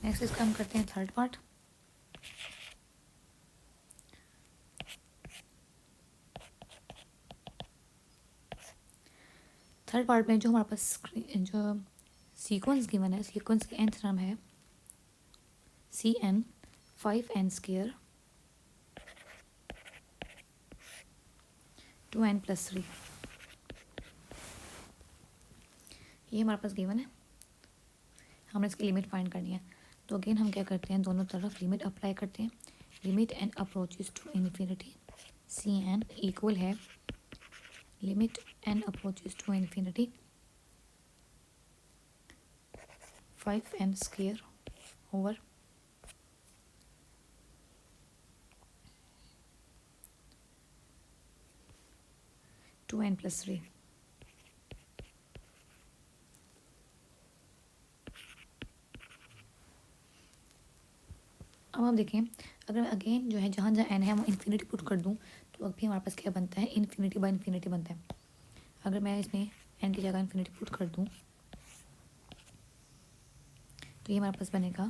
Next इसका हम करते हैं थर्ड पार्ट। थर्ड पार्ट में जो हमारे पास जो सीक्वेंस गिवन है, सीक्वेंस का nth टर्म है Cn 5n² 2n+3, ये हमारे पास गिवन है। हमने इसकी लिमिट फाइंड करनी है। तो अगेन हम क्या करते हैं, दोनों तरफ लिमिट अप्लाई करते हैं। Limit n approaches to infinity, Cn equal है limit n approaches to infinity 5n² over 2n+3। अब हम देखें, अगर अगेन जो है जहाँ जहाँ n है वो इन्फिनिटी पुट कर दूँ तो अभी हमारे पास क्या बनता है, इन्फिनिटी बाय इन्फिनिटी बनता है। अगर मैं इसमें n की जगह इन्फिनिटी पुट कर दूँ तो ये हमारे पास बनेगा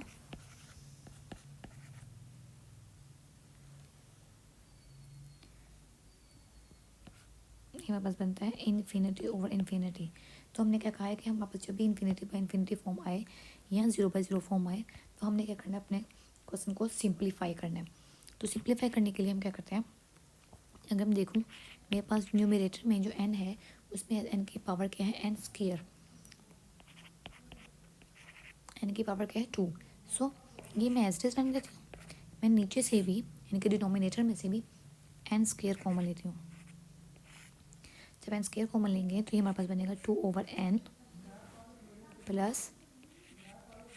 हमारे पास बनता है इन्फिनिटी ओवर इन्फिनिटी। तो हमने क्या कहा है कि हमारे पास जब भी इन्फिनिटी बाय इन्फिनिटी फॉर्म आए या 0/0 फॉर्म आए तो हमने क्या करना है, अपने क्वेश्चन को सिंप्लीफाई करना है। तो सिंप्लीफाई करने के लिए हम क्या करते हैं, अगर हम देखूँ मेरे पास न्यूमरेटर में जो n है उसमें n की पावर क्या है, n², n की पावर क्या है 2। सो ये मैं एज इट इज रहने देती हूँ। मैं नीचे से भी यानी कि डिनोमिनेटर में से भी n² कॉमन लेती हूँ। जब n² कॉमन लेंगे तो ये हमारे पास बनेगा 2/n प्लस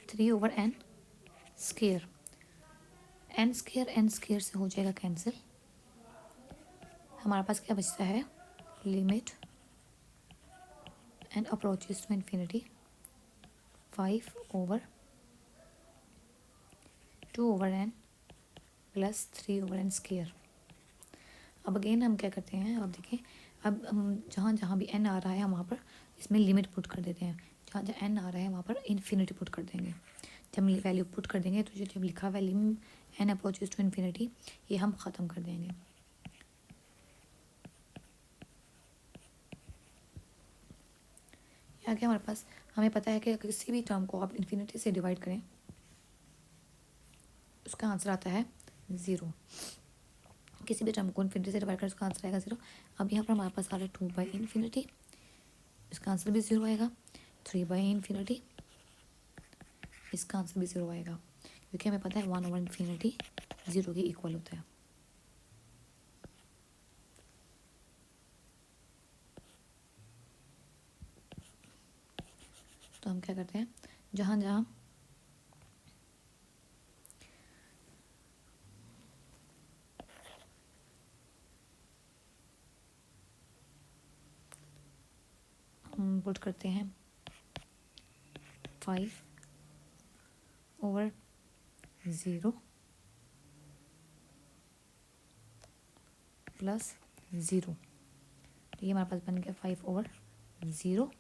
3/n²। n² से हो जाएगा कैंसिल। हमारे पास क्या बचता है, limit n approaches to infinity 5/2/n plus 3/n²। अब अगेन हम क्या करते हैं, अब देखिए, अब हम जहाँ जहाँ भी n आ रहा है हम वहाँ पर इसमें लिमिट पुट कर देते हैं। जहाँ जहाँ n आ रहा है वहाँ पर इन्फिनिटी पुट कर देंगे। जब वैल्यू पुट कर देंगे तो जो जब लिखा value n approaches to infinity ये हम ख़त्म कर देंगे। यहाँ क्या हमारे पास, हमें पता है कि किसी भी टर्म को आप इन्फिनिटी से डिवाइड करें उसका आंसर आता है 0। किसी भी टर्म को इन्फिनिटी से डिवाइड करें उसका आंसर आएगा 0। अब यहाँ पर हमारे पास आ रहा है 2/∞, इसका आंसर भी 0 आएगा। 3/∞, इसका आंसर भी 0 आएगा, क्योंकि हमें पता है 1/∞ 0 के इक्वल होता है। तो हम क्या करते हैं, जहाँ जहाँ हम पुट करते हैं 5/0 प्लस 0, तो ये हमारे पास बन गया 5/0।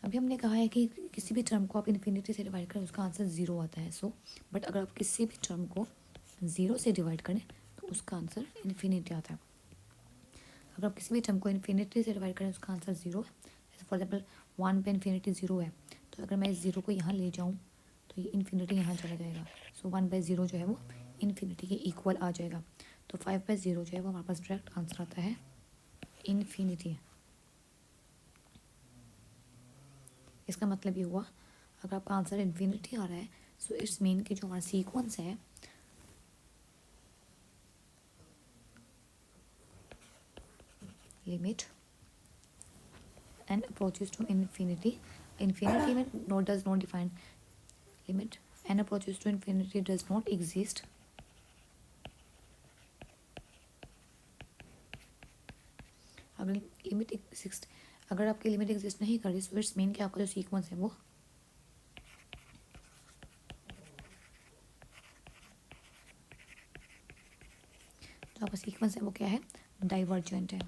अभी हमने कहा है कि किसी भी टर्म को आप इन्फिनिटी से डिवाइड करें उसका आंसर 0 आता है। सो बट अगर आप किसी भी टर्म को 0 से डिवाइड करें तो उसका आंसर इन्फिनिटी आता है। अगर आप किसी भी टर्म को इन्फिनिटी से डिवाइड करें उसका आंसर 0 है। जैसे फॉर एग्जाम्पल 1/∞ 0 है, तो अगर मैं इस 0 को यहाँ ले जाऊँ तो ये इन्फिनिटी यहाँ चला जाएगा। सो 1/0 जो है वो इन्फिनिटी के इक्वल आ जाएगा। तो 5/0 जो है वो हमारे पास डायरेक्ट आंसर आता है इन्फिनिटी। इसका मतलब ये हुआ, अगर आपका आंसर इन्फिनिटी आ रहा है सो इट्स मीन कि जो हमारा सीक्वेंस है limit n approaches to infinity, infinity में not does not define, limit n approaches to infinity does not exist अगर लिमिट एग्जिस्ट, अगर आपकी लिमिट एग्जिस्ट नहीं कर रही सो इट्स मीन कि आपका जो सीक्वेंस है वो जो आपका सीक्वेंस है वो क्या है, डाइवर्जेंट है।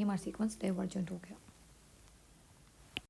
ये हमारा सीक्वेंस डाइवर्जेंट हो गया।